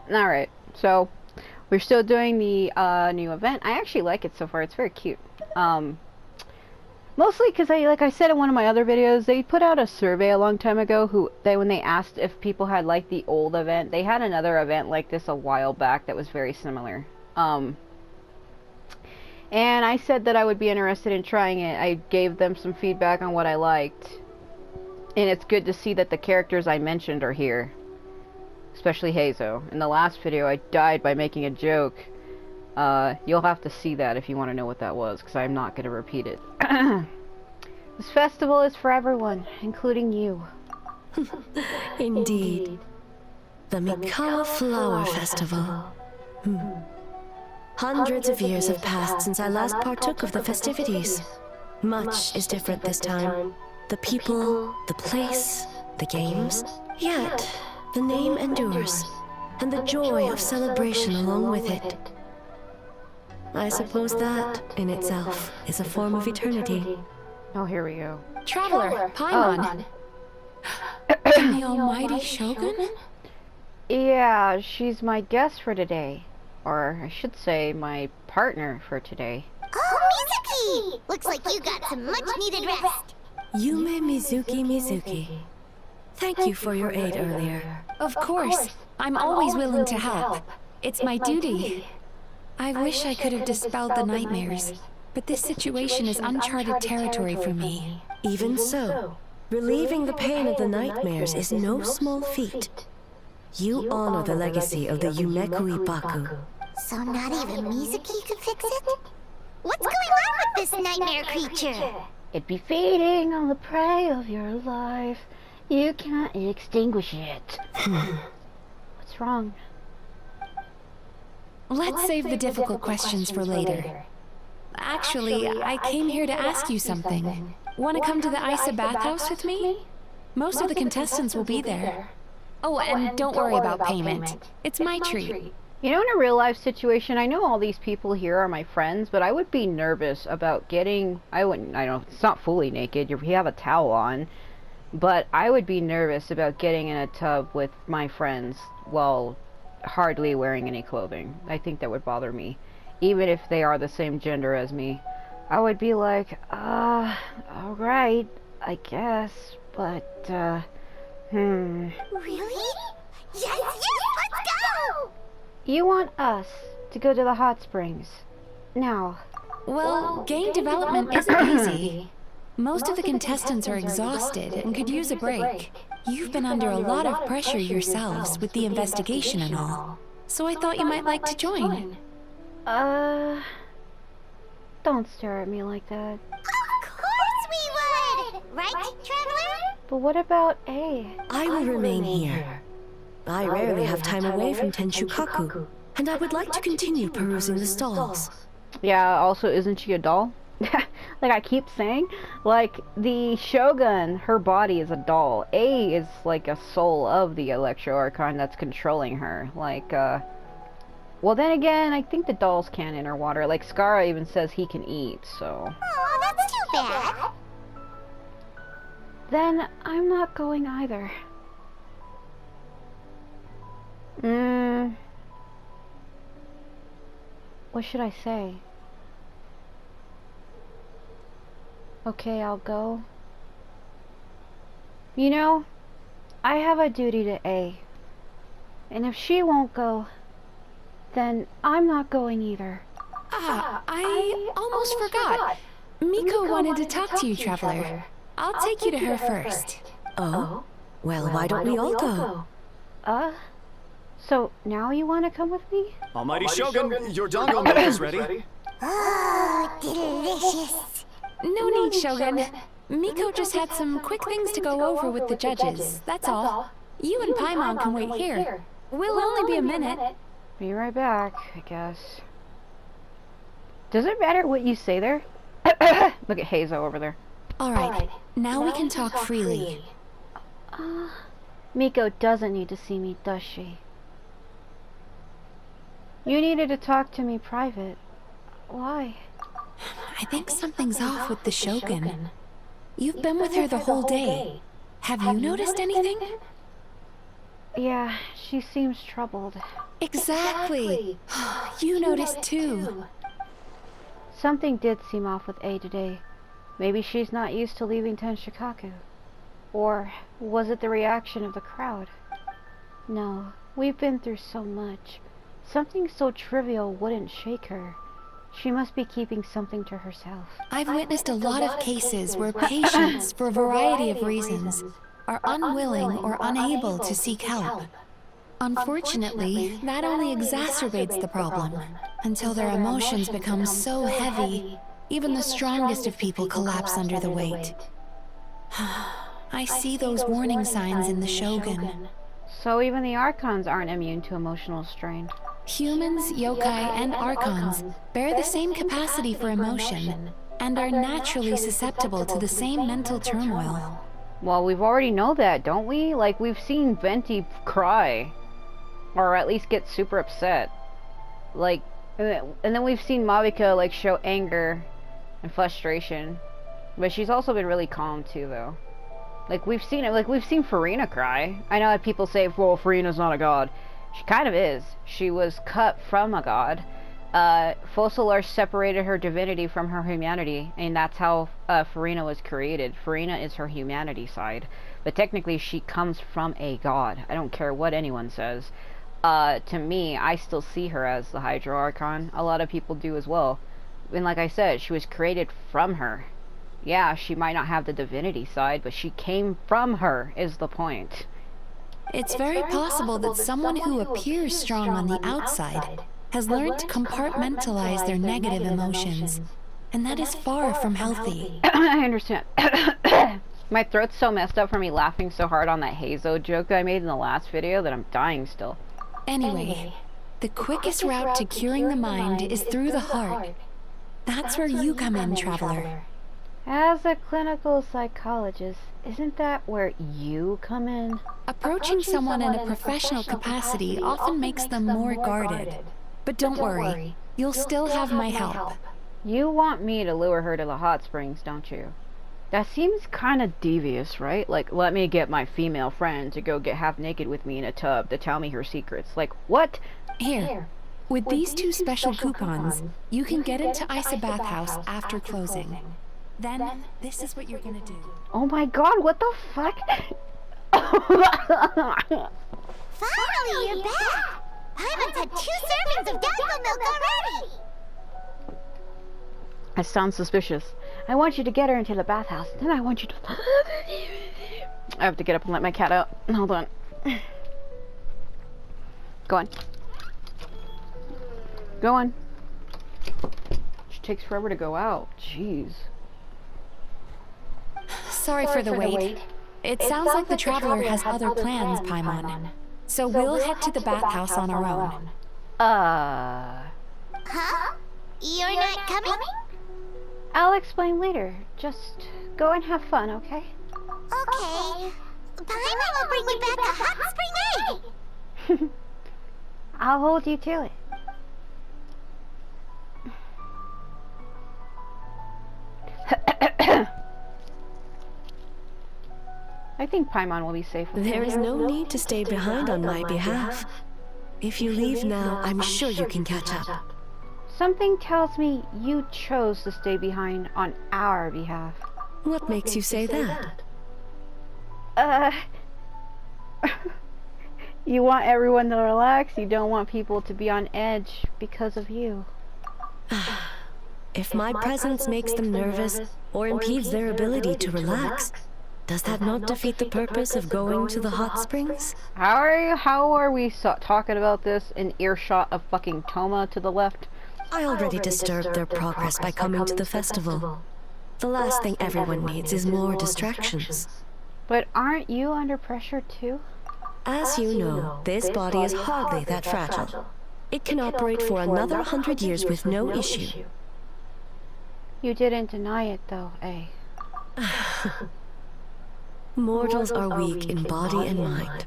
Alright, so we're still doing the new event. I actually like it so far. It's very cute. Mostly because like I said in one of my other videos, they put out a survey a long time ago when they asked if people had liked the old event. They had another event like this a while back that was very similar. And I said that I would be interested in trying it. I gave them some feedback on what I liked. And it's good to see that the characters I mentioned are here. Especially Heizou. In the last video, I died by making a joke. You'll have to see that if you want to know what that was, because I'm not going to repeat it. This festival is for everyone, including you. Indeed. The Mikawa Flower Festival. Hundreds of years have passed since I last partook of the festivities. Much is different this time. The people, the place, the games. Yet, the name endures, and the joy of celebration along with it. I suppose that, in itself, is a form of eternity. Oh, here we go. Traveler, Paimon. And the almighty Shogun? Yeah, she's my guest for today. Or, I should say, my partner for today. Oh, Mizuki! Looks like you got some much-needed rest. Yume Mizuki. Thank you for your aid earlier. Of course. I'm always willing to help. It's my duty. I wish I could have dispelled the nightmares, but this situation is uncharted territory for me. Even so, relieving the pain of the nightmares is no small feat. You honor the legacy of the Yumekui Baku. So not even Mizuki could fix it? What's going on with this nightmare creature? It be feeding on the prey of your life. You can't extinguish it. What's wrong? Let's save the difficult questions for later. Actually, I came here to ask you something. Want to come to the Isa bathhouse with me? Most of the contestants will be there. Oh, and don't worry about payment. It's my treat. You know, in a real-life situation, I know all these people here are my friends, but I would be nervous about getting... I don't... It's not fully naked. You have a towel on. But I would be nervous about getting in a tub with my friends while hardly wearing any clothing. I think that would bother me. Even if they are the same gender as me. I would be like, alright, I guess, but, Really? Yes, let's go! You want us to go to the hot springs. Now. Well, game development isn't easy. Most of the contestants are exhausted and could use a break. You've been under a lot of pressure yourselves with the investigation and all. So I thought you might like to join. Don't stare at me like that. Of course we would! Right, Traveler? But what about A? I will remain here. I rarely have time away from Tenshukaku, and I would like to continue perusing the stalls. Yeah, also, isn't she a doll? Like I keep saying, like, the Shogun, her body is a doll. A is like a soul of the Electro Archon that's controlling her. Like, well then again, I think the dolls can enter water. Like, Skara even says he can eat, so... Oh, that's too bad. Then I'm not going either. What should I say? Okay, I'll go. You know, I have a duty to A. And if she won't go, then I'm not going either. Ah, I almost forgot. Miko wanted to talk to you, Traveler. I'll take you to her first. Oh? Well, why don't we all go? So now you want to come with me? Almighty Shogun, your dango meal is ready. Oh, delicious. No need, Shogun. Miko just had some quick things to go over with the judges, that's all. You and Paimon can wait here. We'll only be a minute. Be right back, I guess. Does it matter what you say there? Look at Heizou over there. Alright, now we can talk freely. Miko doesn't need to see me, does she? You needed to talk to me private. Why? I think something's off with the Shogun. You've been with her the whole day. Have you noticed anything? Yeah, she seems troubled. Exactly. You noticed too. Something did seem off with A today. Maybe she's not used to leaving Tenshikaku. Or was it the reaction of the crowd? No, we've been through so much. Something so trivial wouldn't shake her. She must be keeping something to herself. I've witnessed a lot of cases where patients, for a variety of reasons, are unwilling or unable to seek help. Unfortunately, that only exacerbates the problem, until their emotions become so heavy, even the strongest of people collapse under the weight. I see those warning signs in the Shogun. So even the Archons aren't immune to emotional strain. Humans, yokai, and archons bear the same capacity for emotion, and are naturally susceptible to the same mental turmoil. Well, we've already know that, don't we? Like, we've seen Venti cry. Or at least get super upset. Like, and then we've seen Mavika, like, show anger and frustration. But she's also been really calm, too, though. Like, we've seen it. Like, we've seen Farina cry. I know that people say, well, Farina's not a god. She kind of is. She was cut from a god. Fossilor separated her divinity from her humanity, and that's how Farina was created. Farina is her humanity side. But technically, she comes from a god. I don't care what anyone says. To me, I still see her as the Hydro Archon. A lot of people do as well. And like I said, she was created from her. Yeah, she might not have the divinity side, but she came from her, is the point. It's very possible that someone who appears strong on the outside has learned to compartmentalize their negative emotions, and that is far from healthy. I understand. My throat's so messed up from me laughing so hard on that Heizou joke that I made in the last video that I'm dying still. Anyway, the quickest route to curing the mind is through the heart. That's where you come in, Traveler. As a clinical psychologist, isn't that where you come in? Approaching someone in a professional capacity often makes them more guarded. But don't worry, you'll still have my help. You want me to lure her to the hot springs, don't you? That seems kind of devious, right? Like, let me get my female friend to go get half naked with me in a tub to tell me her secrets. Like, what? Here, with these two special coupons, you can get into Isa Bathhouse after closing. Then, this is what you're gonna do. Oh my god, what the fuck? Finally, you're back! Paimon's had 2 servings of dango milk already! That sounds suspicious. I want you to get her into the bathhouse. Then I want you to... I have to get up and let my cat out. Hold on. Go on. Go on. She takes forever to go out. Jeez. Sorry for the wait. It sounds like the Traveler has other plans, Paimon. So we'll head to the bathhouse on our own. Huh? You're not coming? I'll explain later. Just go and have fun, okay? Okay. Paimon will bring you back a hot spring egg! I'll hold you to it. I think Paimon will be safe. There is no need to stay behind on my behalf. If you leave now, I'm sure you can catch up. Something tells me you chose to stay behind on our behalf. What makes you say that? You want everyone to relax, you don't want people to be on edge because of you. If my presence makes them nervous or impedes their ability to relax, does that not defeat the purpose of going to the hot springs? How are we talking about this in earshot of fucking Toma to the left? I already disturbed their progress by coming to the festival. The last thing everyone needs is more distractions. But aren't you under pressure too? As you know, this body is hardly that fragile. It can operate for another 100 years with no issue. You didn't deny it though, eh? Mortals are weak in body and mind.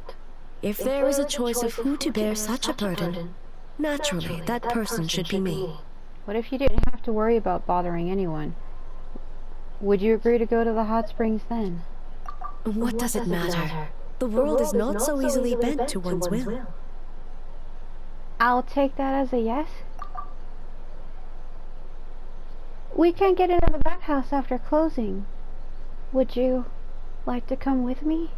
If there is a choice of who to bear such a burden, naturally that person should be me. What if you didn't have to worry about bothering anyone? Would you agree to go to the hot springs then? What does it matter? The The world is not so easily bent to one's will. I'll take that as a yes. We can't get into the bathhouse after closing. Would you like to come with me?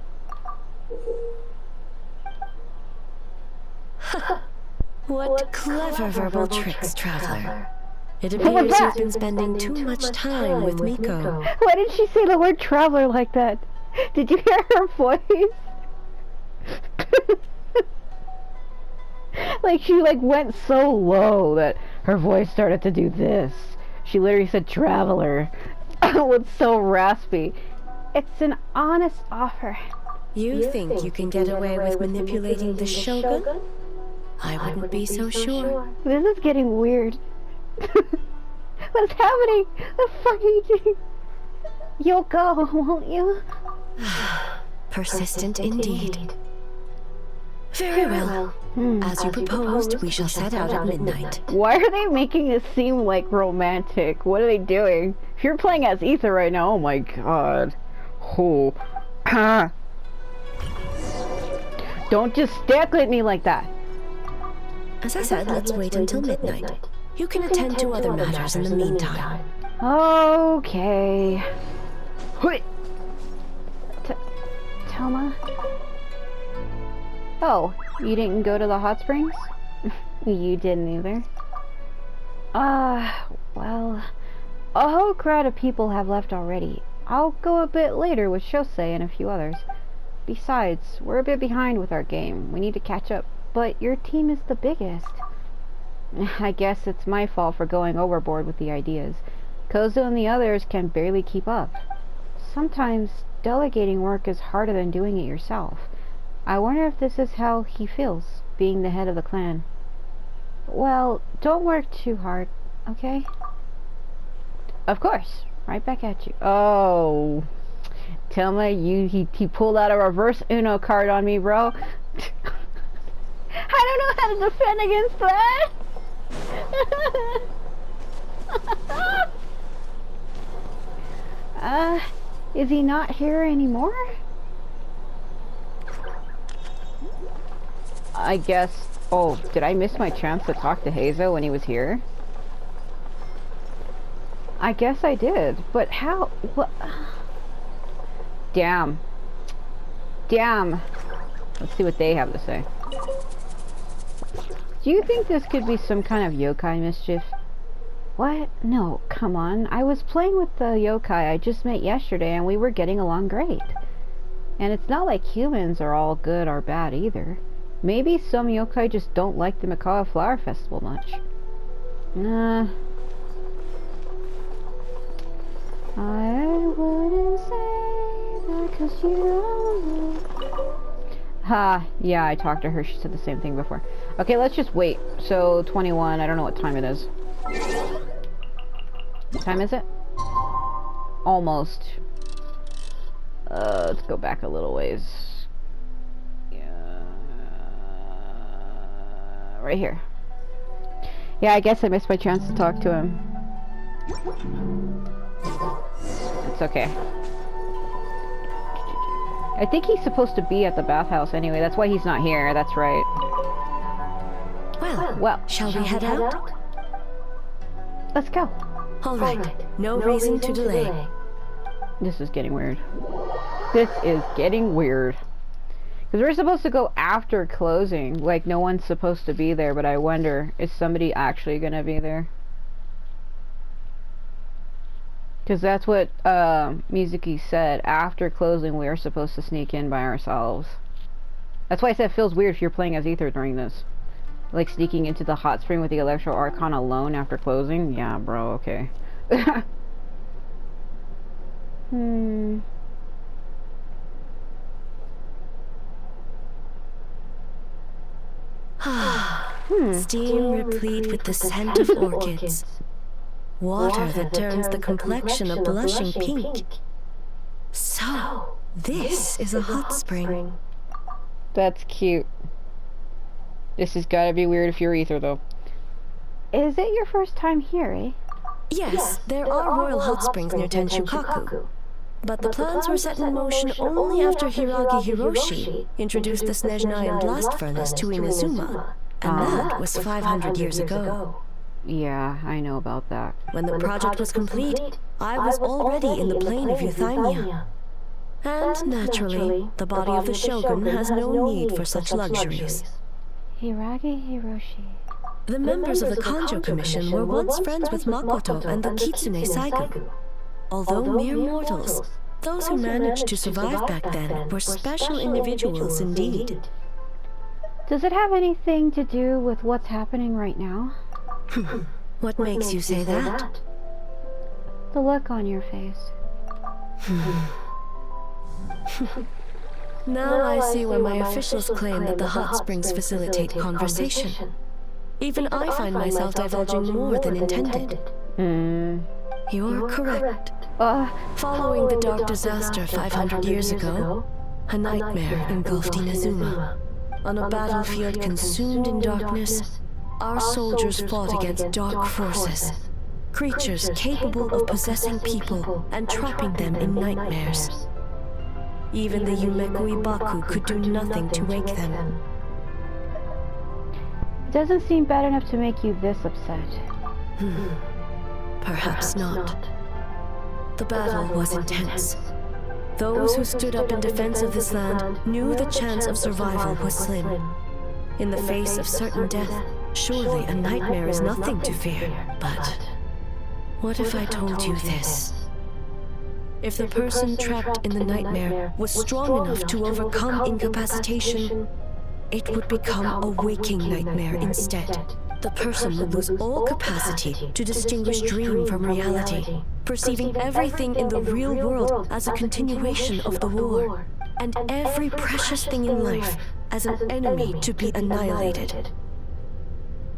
What clever verbal tricks, Traveler. It appears you've been spending too much time with Miko. Why did she say the word traveler like that? Did you hear her voice? Like she went so low that her voice started to do this. She literally said traveler. It's so raspy. It's an honest offer. You think you can get away with manipulating the Shogun? I wouldn't be so sure. This is getting weird. What's happening? The fuck are you doing? You'll go, won't you? Persistent indeed. Very well. As you proposed, we shall set out at midnight. Why are they making it seem like romantic? What are they doing? If you're playing as Ether right now, oh my god. Oh. Don't just stare at me like that. As I said, let's wait until midnight. You can attend to other matters in the meantime. Okay. Wait. Thelma? Oh, you didn't go to the hot springs? You didn't either. Well, a whole crowd of people have left already. I'll go a bit later with Shosei and a few others. Besides, we're a bit behind with our game. We need to catch up. But your team is the biggest. I guess it's my fault for going overboard with the ideas. Kozo and the others can barely keep up. Sometimes delegating work is harder than doing it yourself. I wonder if this is how he feels, being the head of the clan. Well, don't work too hard, okay? Of course. Right back at you. Oh. Thelma, he pulled out a reverse Uno card on me, bro. I don't know how to defend against that. Is he not here anymore? I guess... Oh, did I miss my chance to talk to Heizou when he was here? I guess I did, but how? What? Damn. Damn. Let's see what they have to say. Do you think this could be some kind of yokai mischief? What? No, come on. I was playing with the yokai I just met yesterday and we were getting along great. And it's not like humans are all good or bad either. Maybe some yokai just don't like the Mikawa Flower Festival much. Nah. I wouldn't say that 'cause you don't know. Ha, yeah, I talked to her. She said the same thing before. Okay, let's just wait. So, 21, I don't know what time it is. What time is it? Almost. Let's go back a little ways. Yeah. Right here. Yeah, I guess I missed my chance to talk to him. It's okay. I think he's supposed to be at the bathhouse anyway. That's why he's not here. That's right. Well, shall we head out? Let's go. All right. No reason to delay. This is getting weird. This is getting weird. Because we're supposed to go after closing. Like, no one's supposed to be there, but I wonder, is somebody actually gonna be there? Because that's what Mizuki said. After closing, we are supposed to sneak in by ourselves. That's why I said it feels weird if you're playing as Ether during this. Like sneaking into the hot spring with the Electro Archon alone after closing? Yeah, bro, okay. Steam replete with the scent of orchids. Water that turns the complexion a blushing pink. So, this is a hot spring. That's cute. This has gotta be weird if you're Ether, though. Is it your first time here, eh? Yes, there are royal hot springs near Tenshukaku. But the plans were set in motion only after Hiragi Hiroshi introduced the Snezhnaya blast furnace to Inazuma, and that was 500 years ago. Yeah, I know about that. When the project was complete, I was already in the plane of Euthymia. And naturally, the body of the Shogun has no need for such luxuries. Hiragi Hiroshi. The members of the Kanjo Commission were once friends with Makoto and the Kitsune Saigu. Although mere mortals, those who managed to survive back then were special individuals indeed. Does it have anything to do with what's happening right now? What makes you say that? The look on your face. Now I see why my officials claim that the hot springs facilitate conversation. Even I find myself divulging more than intended. You're correct. Following the dark disaster 500 years ago, a nightmare engulfed Inazuma. On a battlefield consumed in darkness, our soldiers fought against dark forces, creatures capable of possessing people and trapping them in nightmares. Even the Yumeku Ibaku could do nothing to wake them. It doesn't seem bad enough to make you this upset. Perhaps not. The battle was intense. Those who stood up in defense of this land knew the chance of survival was slim. In the face of certain death, surely a nightmare is nothing to fear. But what if I told you this? If the person trapped in the nightmare was strong enough to overcome incapacitation, it would become a waking nightmare instead. The person would lose all capacity to distinguish dream from reality, perceiving everything in the real world as a continuation of the war, and every precious thing in life as an enemy to be annihilated.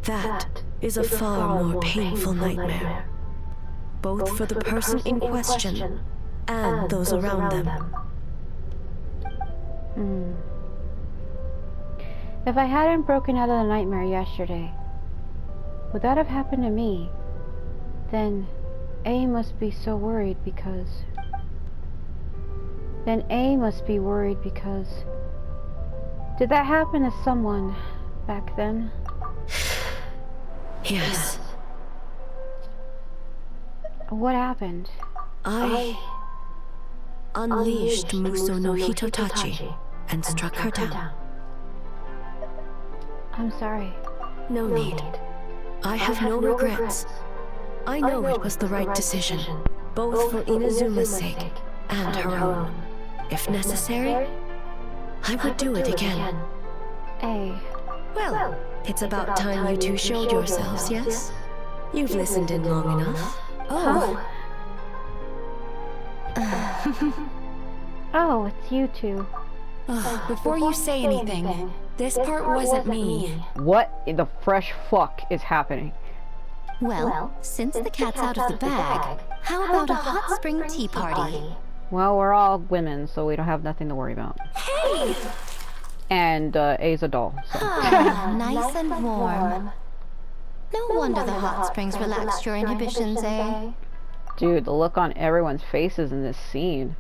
That is a far more painful nightmare, both for the person in question and those around them. If I hadn't broken out of the nightmare yesterday, would that have happened to me? Then A must be so worried because... Did that happen to someone back then? Yes. What happened? I unleashed Muso no Hitotachi and struck her down. I'm sorry. No need. I have no regrets. I know it was the right decision, both for Inazuma's sake and her own. If necessary, I would do it again. Well, it's about time you two showed yourselves, yes? You've listened in long enough. Oh, it's you two. Before you say anything, this part wasn't me. What in the fresh fuck is happening? Well, since the cat's out of the bag, how about a hot spring tea party? Well, we're all women, so we don't have nothing to worry about. Hey! And A's a doll. So. Nice and warm. No wonder the hot springs relaxed your inhibitions, eh? Dude, the look on everyone's faces in this scene.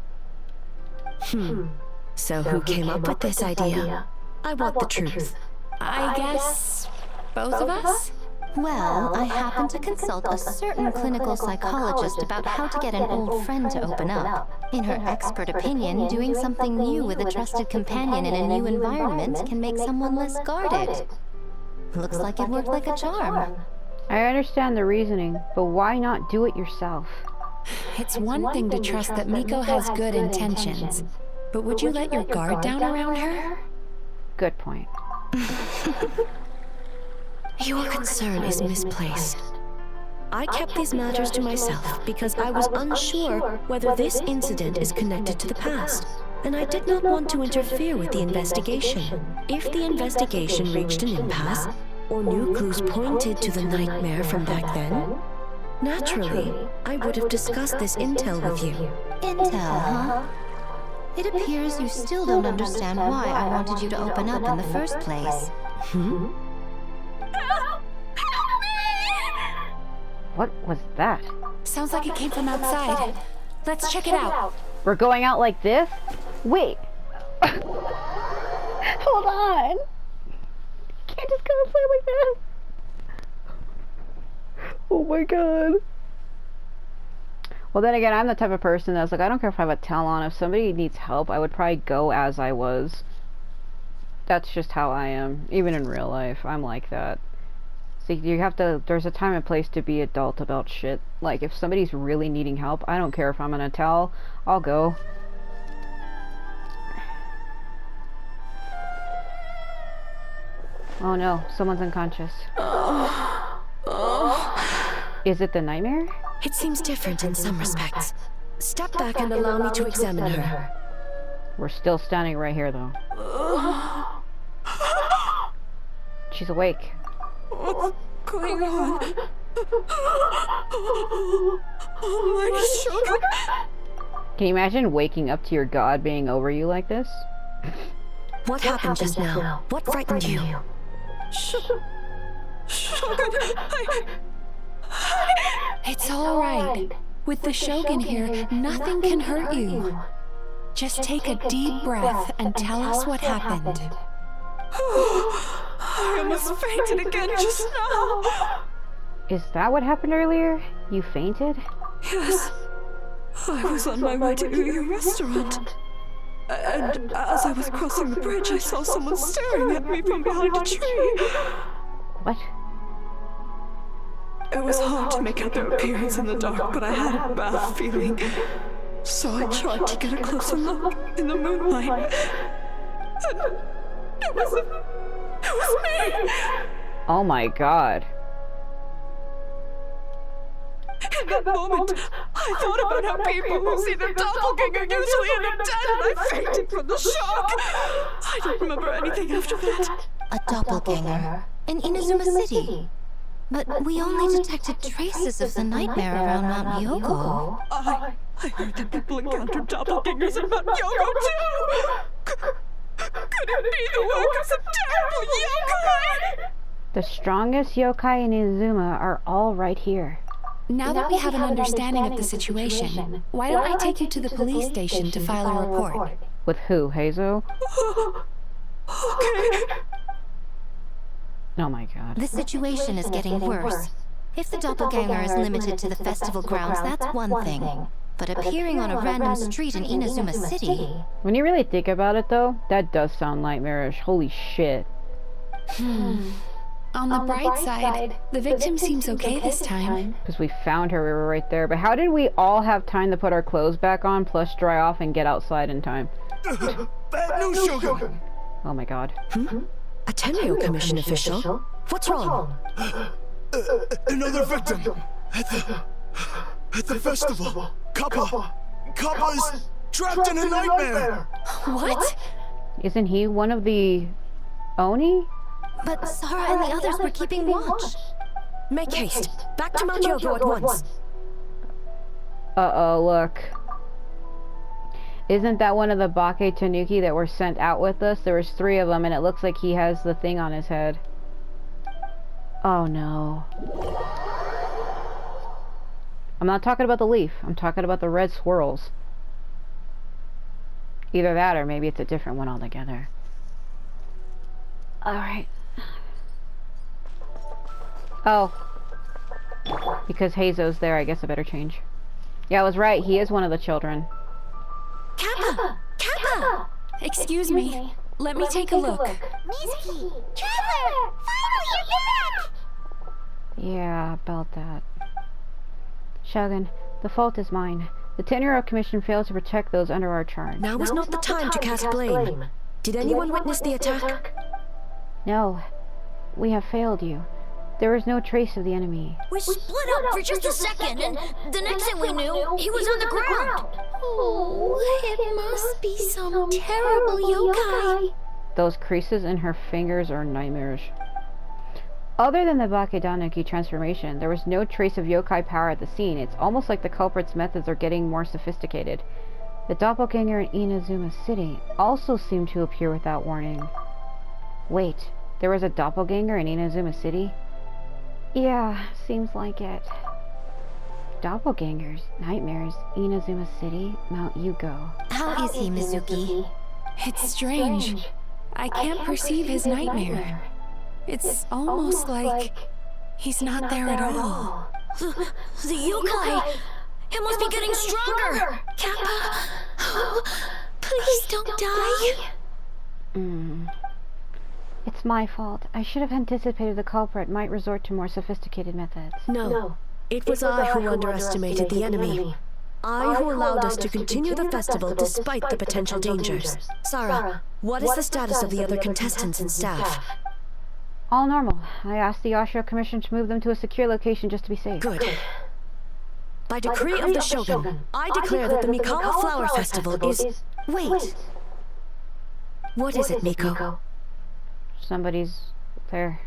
So who came up with this idea? I want the truth. I guess both of us? Well, I happened to consult a certain clinical psychologist about how to get an old friend to open up. In her expert opinion, doing something new with a trusted companion in a new environment can make someone less guarded. Looks like it worked like a charm. I understand the reasoning, but why not do it yourself? It's one thing to trust that Miko has good intentions, but would you let your guard down around her? Good point. Your concern is misplaced. I kept these matters to myself because I was unsure whether this incident is connected to the past, and I did not want to interfere with the investigation. If the investigation reached an impasse, or new clues pointed to the nightmare from back then, naturally, I would have discussed this intel with you. Intel, huh? It appears you still don't understand why I wanted you to open up in the first place. What was that? Sounds like it came from outside. Let's check it out. We're going out like this? Wait. Hold on. You can't just go outside like that. Oh my god. Well, then again, I'm the type of person that's like, I don't care if I have a towel on. If somebody needs help, I would probably go as I was. That's just how I am. Even in real life, I'm like that. So you have to, there's a time and place to be adult about shit. Like, if somebody's really needing help, I don't care if I'm in a towel, I'll go. Oh no, someone's unconscious. Is it the nightmare? It seems different in some respects. Step back and allow me to examine her. We're still standing right here, though. She's awake. What's going on? Oh my shoulder. Can you imagine waking up to your god being over you like this? What happened just now? What frightened you? Shogun, It's all right. With the Shogun here, nothing can hurt you. Just take a deep breath and tell us what happened. I almost fainted again just now. Is that what happened earlier? You fainted? Yes. I was on my way to Uyu restaurant. And as I was crossing the bridge, I saw someone staring at me from behind a tree. What? It was hard to make out their appearance in the dark, but I had a bad feeling. So I tried to get a closer look in the moonlight. And it was me! Oh my god. In that moment, I thought about how people who see their doppelganger usually end up dead, and I fainted from the shock. I don't remember anything after that. A doppelganger in Inazuma City. But we only detected traces of the nightmare around Mount Myoko. I heard that people encountered doppelgangers in Mount Myoko too! Could it be the work of some terrible yokai? The strongest yokai in Inazuma are all right here. Now that we have an understanding of the situation, why don't I take you to the police station to file a report? With who, Heizou? Okay. Oh my god. The situation is getting worse. If the doppelganger is limited to the festival grounds, that's one thing. But appearing on a random street in Inazuma City... When you really think about it though, that does sound nightmarish. Holy shit. On the bright side, the victim seems okay this time. Because we found her, we were right there. But how did we all have time to put our clothes back on, plus dry off and get outside in time? Bad news, Shogun! Oh my god. A Tenryo Commission official? What's wrong? Another victim! At the festival! Kappa is trapped in a nightmare! What? Isn't he one of the Oni? But Sara and the others were keeping watch. Make haste. Back to Mount Yogo at once. Uh-oh, look. Isn't that one of the Bake Tanuki that were sent out with us? There was 3 of them, and it looks like he has the thing on his head. Oh no. I'm not talking about the leaf. I'm talking about the red swirls. Either that, or maybe it's a different one altogether. Alright. Oh. Because Heizou's there, I guess I better change. Yeah, I was right. He is one of the children. Kappa! Kappa! Excuse me. Let me take a look. Mizuki! Trevor! Finally, you're back! Yeah, about that. Shogun, the fault is mine. The Tenryo Commission failed to protect those under our charge. Now is not the time to cast blame. Did anyone witness the attack? No. We have failed you. There is no trace of the enemy. We split up for just a second, and the next thing we knew, he was on the ground! Oh, it must be some terrible yokai! Those creases in her fingers are nightmarish. Other than the Bakedanuki transformation, there was no trace of yokai power at the scene. It's almost like the culprits' methods are getting more sophisticated. The doppelganger in Inazuma City also seemed to appear without warning. Wait, there was a doppelganger in Inazuma City? Yeah, seems like it. Doppelgangers, nightmares, Inazuma City, Mount Yugo. How is he, Mizuki? It's strange. I can't perceive his nightmare. It's almost like he's not there at all. The yokai! It must be getting stronger! Kappa! Please don't die! It's my fault. I should have anticipated the culprit might resort to more sophisticated methods. No, it was I who underestimated the enemy. I who allowed us to continue the festival despite the potential dangers. Sarah, what is the status of the other contestants and staff? All normal. I asked the Ashura Commission to move them to a secure location just to be safe. Good. By decree of the Shogun, I declare that the Mikawa Flower Festival is... Wait! What is it, Miko? Somebody's there.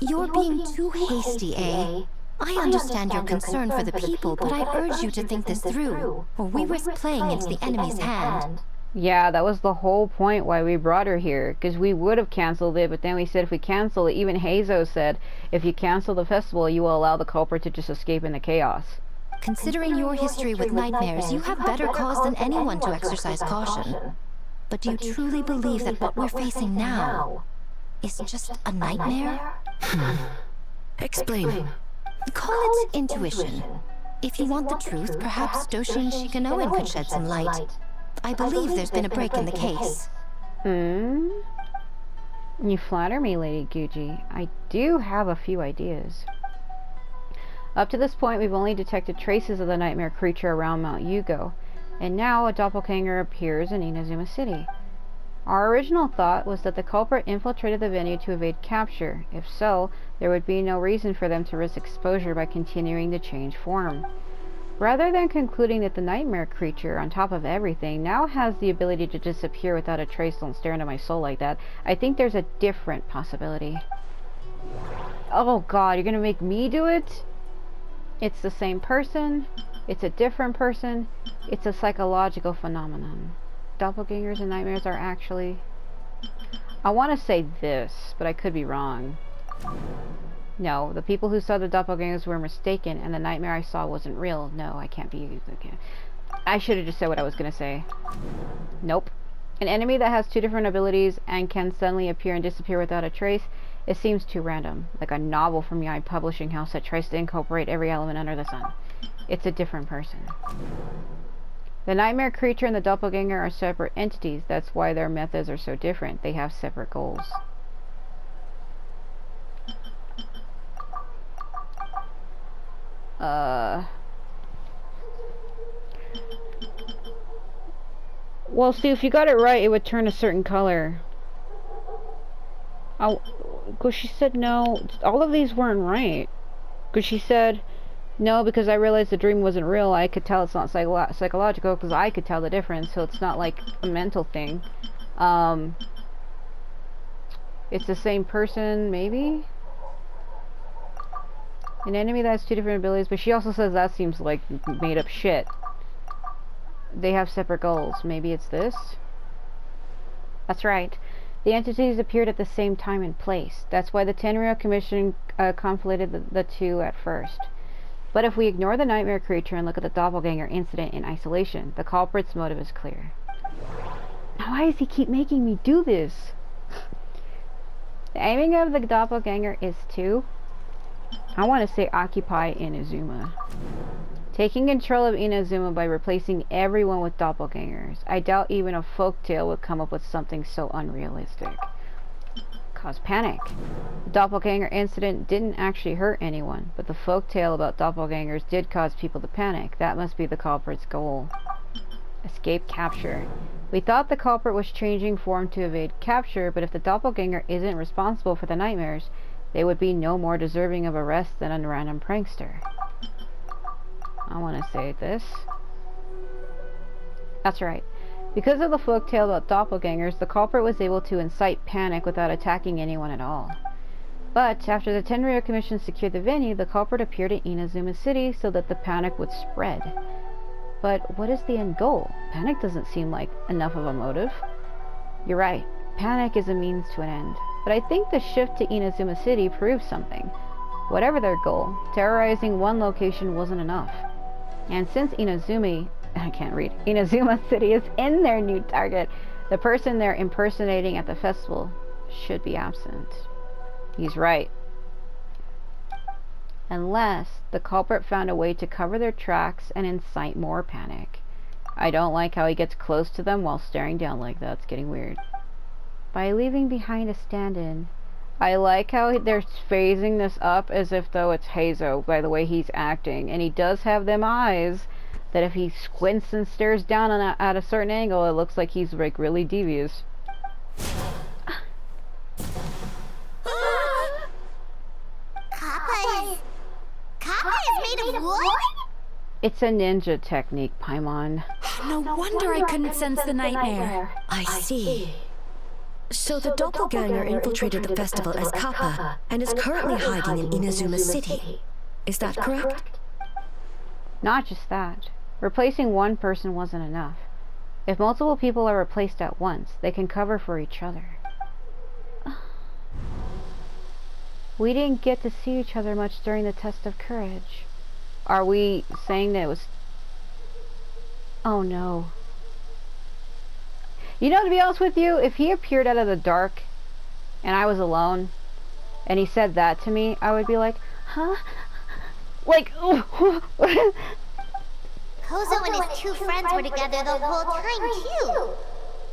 You're being too hasty, eh? I understand your concern for the people, but I urge you to think this through, or we risk playing into the enemy's hand. Yeah, that was the whole point why we brought her here, because we would have cancelled it, but then we said if we cancel it, even Heizou said, if you cancel the festival, you will allow the culprit to just escape in the chaos. Considering your history with nightmares, you have better cause than anyone to exercise caution. But do you truly believe that what we're facing now is just a nightmare? Explain. Call it intuition. If you want the truth, perhaps Doshin Shikanoen could shed some light. I believe there's been a break in the case. You flatter me, Lady Guji. I do have a few ideas. Up to this point, we've only detected traces of the nightmare creature around Mount Yugo, and now a doppelganger appears in Inazuma City. Our original thought was that the culprit infiltrated the venue to evade capture. If so, there would be no reason for them to risk exposure by continuing to change form. Rather than concluding that the nightmare creature, on top of everything, now has the ability to disappear without a trace, don't stare into my soul like that, I think there's a different possibility. Oh god, you're gonna make me do it? It's the same person, it's a different person, it's a psychological phenomenon. Doppelgangers and nightmares are actually... I want to say this, but I could be wrong. No, the people who saw the doppelgangers were mistaken, and the nightmare I saw wasn't real. No, I can't be... Okay. I should have just said what I was going to say. Nope. An enemy that has two different abilities and can suddenly appear and disappear without a trace, it seems too random. Like a novel from Yaoi Publishing House that tries to incorporate every element under the sun. It's a different person. The nightmare creature and the doppelganger are separate entities. That's why their methods are so different. They have separate goals. Well, see, if you got it right, it would turn a certain color. Because she said no. All of these weren't right. Because she said... No, because I realized the dream wasn't real. I could tell it's not psychological because I could tell the difference, so it's not like a mental thing. It's the same person, maybe? An enemy that has two different abilities, but she also says that seems like made up shit. They have separate goals. Maybe it's this? That's right. The entities appeared at the same time and place. That's why the Tenryou Commission conflated the two at first. But if we ignore the nightmare creature and look at the doppelganger incident in isolation, the culprit's motive is clear. Now why does he keep making me do this? The aiming of the doppelganger is to, I want to say, occupy Inazuma. Taking control of Inazuma by replacing everyone with doppelgangers. I doubt even a folktale would come up with something so unrealistic. Cause panic. The doppelganger incident didn't actually hurt anyone, but the folktale about doppelgangers did cause people to panic. That must be the culprit's goal. Escape capture. We thought the culprit was changing form to evade capture, but if the doppelganger isn't responsible for the nightmares, they would be no more deserving of arrest than a random prankster. I want to say this. That's right. Because of the folktale about doppelgangers, the culprit was able to incite panic without attacking anyone at all. But after the Tenryou Commission secured the venue, the culprit appeared in Inazuma City so that the panic would spread. But what is the end goal? Panic doesn't seem like enough of a motive. You're right. Panic is a means to an end. But I think the shift to Inazuma City proves something. Whatever their goal, terrorizing one location wasn't enough. And since Inazuma City is in their new target, the person they're impersonating at the festival should be absent. He's right. Unless the culprit found a way to cover their tracks and incite more panic. I don't like how he gets close to them while staring down like that. It's getting weird. By leaving behind a stand-in. I like how they're phasing this up as if though it's Heizou by the way he's acting. And he does have them eyes that if he squints and stares down on at a certain angle, it looks like he's like really devious. Kappa is made of wood? It's a ninja technique, Paimon. No wonder I couldn't sense the nightmare. I see. So the doppelganger infiltrated the festival as Kappa and is currently hiding in Inazuma City. Is that correct? Not just that. Replacing one person wasn't enough. If multiple people are replaced at once, they can cover for each other. We didn't get to see each other much during the test of courage. Are we saying that it was... Oh no. You know, to be honest with you, if he appeared out of the dark and I was alone and he said that to me, I would be like, huh? Like, Heizou and his two friends were together the whole time, too.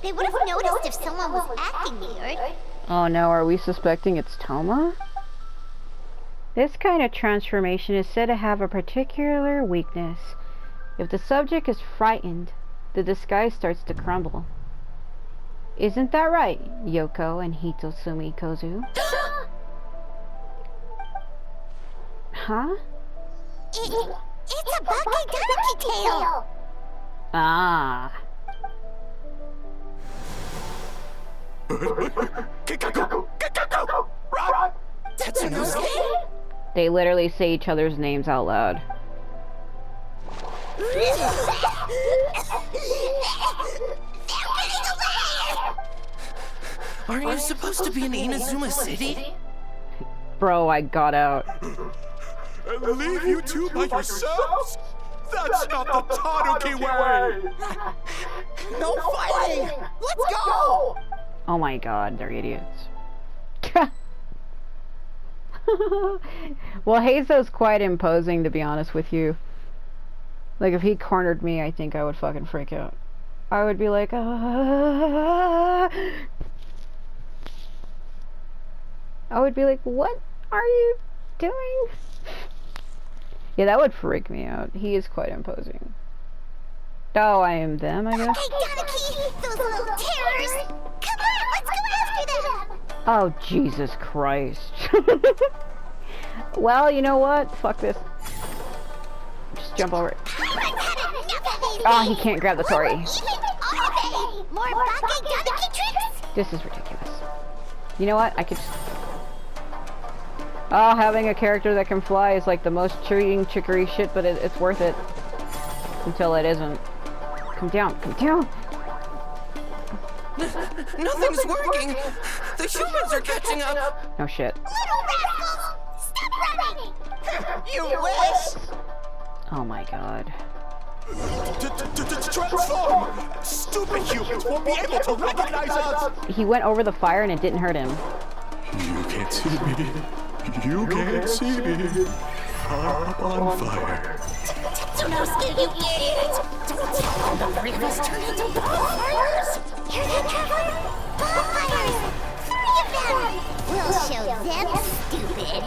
They would have noticed if someone was acting weird. oh no, are we suspecting it's Toma? This kind of transformation is said to have a particular weakness. If the subject is frightened, the disguise starts to crumble. Isn't that right, Yoko and Hitosumi Kozu? Huh? It's a Bakeganeki tail! Ah. Tetsunosuke? They literally say each other's names out loud. Aren't you supposed to be in Inazuma City? Bro, I got out. And leave you two by yourselves? That's not the Tanuki way! No fighting! Let's go! Oh my god, they're idiots. Well, Heizou's quite imposing, to be honest with you. Like, if he cornered me, I think I would fucking freak out. I would be like, ah. I would be like, what are you doing? Yeah, that would freak me out. He is quite imposing. Oh, I am them, I guess. Bakeganeki! Those little terrors! Come on, let's go after them! Oh, Jesus Christ. Well, you know what? Fuck this. Just jump over it. Oh, he can't grab the Tori. More Bakeganeki tricks? This is ridiculous. You know what? I could just... Oh, having a character that can fly is like the most cheating chicory shit, but it's worth it. Until it isn't. Come down, come down! Nothing's working! The humans are catching up! No shit. Little rascals! Stop running! You wish! Oh my god. Transform! Stupid humans won't be able to recognize us! He went over the fire and it didn't hurt him. You can't see me. You can't see me. Up on fire. Tetsunosuke, you idiot! Don't tell them the three of us turned into bonfires! Hear that, Trevor? Bonfires! 3 of them! We'll show them, stupid!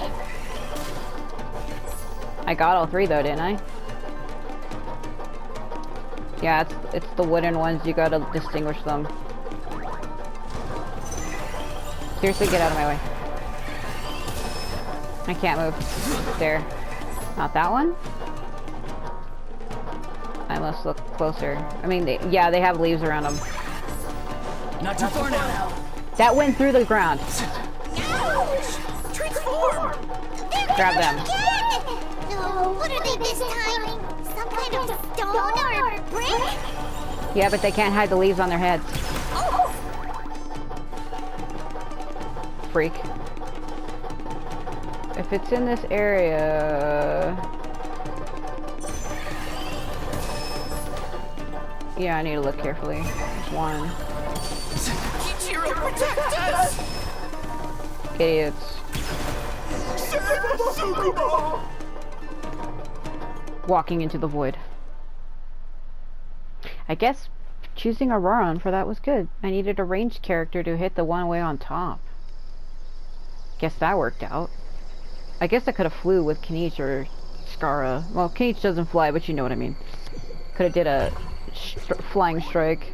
I got all 3 though, didn't I? Yeah, it's the wooden ones, you gotta distinguish them. Seriously, get out of my way. I can't move. There. Not that one? I must look closer. I mean, they have leaves around them. Not too far now. That went through the ground. Transform! Grab them. No, what are they this time? Some kind of stone or brick? Yeah, but they can't hide the leaves on their heads. Oh! Freak. If it's in this area... Yeah, I need to look carefully. There's one. Kichiro, protect us! Idiots. Save us, Sukumo! Walking into the void. I guess choosing Auroron for that was good. I needed a ranged character to hit the one way on top. Guess that worked out. I guess I could have flew with Kenichi or Skara. Well, Kenichi doesn't fly, but you know what I mean. Could have did a flying strike.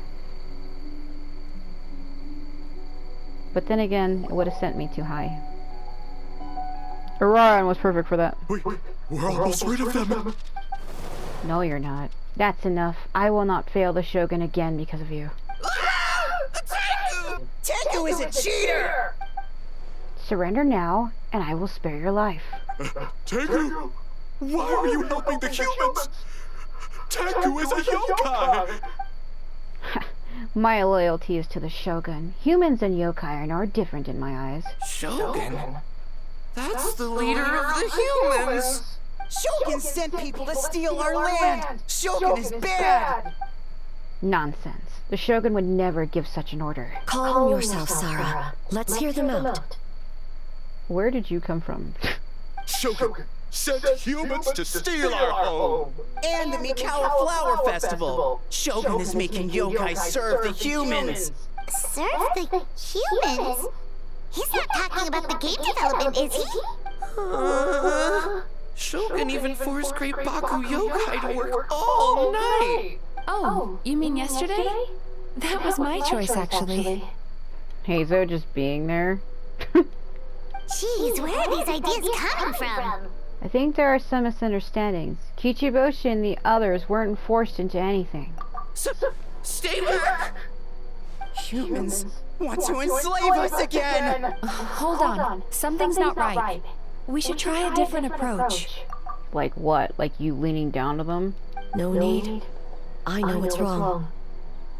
But then again, it would have sent me too high. Auroron was perfect for that. We're almost rid of them. No, you're not. That's enough. I will not fail the Shogun again because of you. Tengu is a cheater! Surrender now, and I will spare your life. Tengu, why are you helping the humans? Tengu is a yokai! My loyalty is to the Shogun. Humans and yokai are no different in my eyes. Shogun? That's the leader of the humans! Shogun sent people to steal our land! Shogun is bad! Nonsense. The Shogun would never give such an order. Calm yourself, Sarah. Let's hear them out. Where did you come from? Shogun sent humans to steal our home! And the Mikawa Flower Festival! Shogun is making yokai serve the humans! Serve the humans? He's not talking about the game development, is he? Shogun even forced Great Baku yokai to work all night! Oh, you mean yesterday? That was my choice, actually. Heizou just being there. Jeez, where are these ideas coming from? I think there are some misunderstandings. Kichiboshi and the others weren't forced into anything. Stay back! Humans want to enslave us again! Hold on. Something's not right. We should try a different approach. Like what? Like you leaning down to them? No need. I know what's wrong.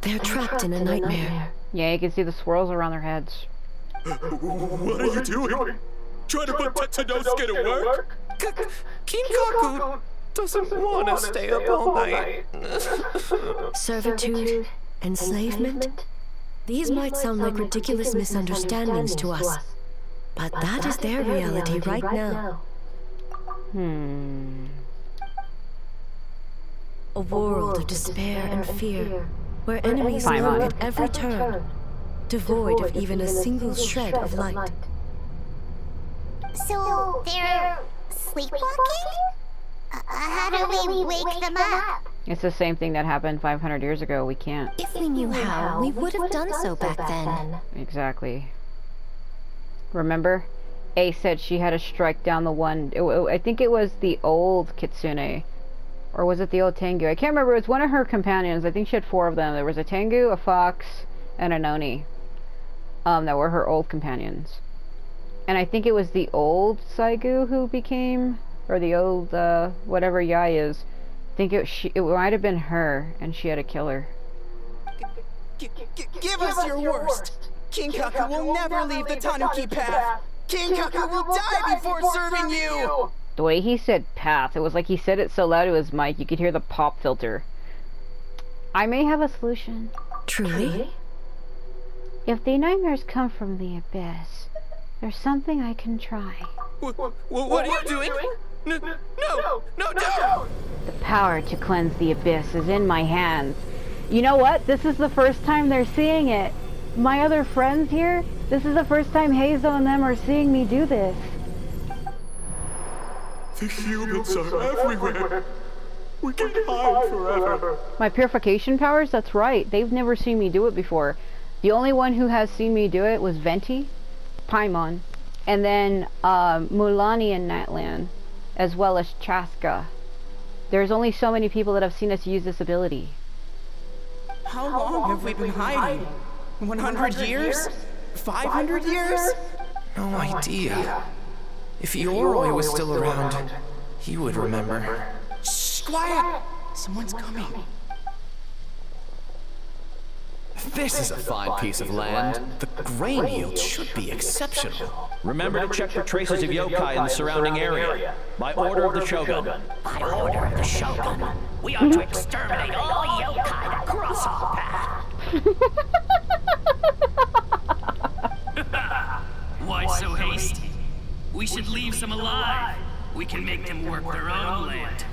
They're trapped in a nightmare. Yeah, you can see the swirls around their heads. What are you doing? Trying to put Tetsunosuke to work? Kinkaku doesn't want to stay up all night. Servitude, enslavement. These might sound like ridiculous misunderstandings to us, but that is their reality right now. A world of despair and fear, where enemies lurk at every turn, devoid of even a single shred of light. So, they're sleepwalking? How do we wake them up? It's the same thing that happened 500 years ago. We can't. If we knew how, we would have done so back then. Exactly. Remember? A said she had to strike down the one... I think it was the old Kitsune. Or was it the old Tengu? I can't remember. It was one of her companions. I think she had 4 of them. There was a Tengu, a fox, and a Noni. That were her old companions. And I think it was the old Saigu who became... Or the old, whatever Yai is. I think it might have been her, and she had to kill her. Give us your worst! Kinkaku will never leave the Tanuki path! Kinkaku will die before serving you! The way he said path, it was like he said it so loud to his mic, you could hear the pop filter. I may have a solution. Truly? If the nightmares come from the abyss, there's something I can try. What are you doing? No! The power to cleanse the abyss is in my hands. You know what? This is the first time they're seeing it. My other friends here, this is the first time Heizou and them are seeing me do this. The humans are everywhere. We can hide forever. My purification powers? That's right. They've never seen me do it before. The only one who has seen me do it was Venti, Paimon, and then Mulani and Natlan, as well as Chaska. There's only so many people that have seen us use this ability. How long have we been hiding? 100 years? 500 years? No idea. If Yoroi was still around, he would remember. Shh, quiet! Someone's coming. This is a fine piece of land. The grain yield should be exceptional. Remember to check for traces of yokai in the surrounding area. By order of the Shogun. By order of the Shogun, we are to exterminate all yokai that cross psychopath. Why so hasty? We should leave some alive. We can make them work their own land.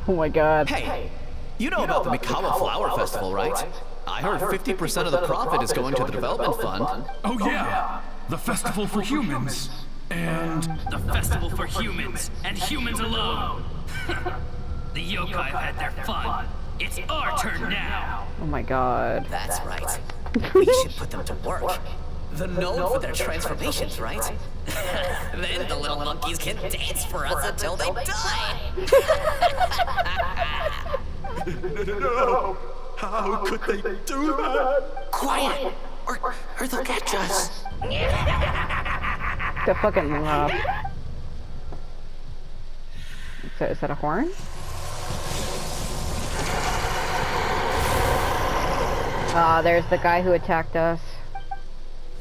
Oh my god. Hey, you know about the Mikawa Flower Festival, right? I heard 50% of the profit is going to the development fund. Oh yeah, the festival for humans. And The festival for humans, and humans alone. The yokai have had their fun. It's our turn now. Oh my god. That's right. We should put them to work. They're known for their transformations, right? Then the little monkeys can dance for us until they die. no, how could they do that? Quiet, or they'll catch us. The fucking is that a horn? Ah, there's the guy who attacked us.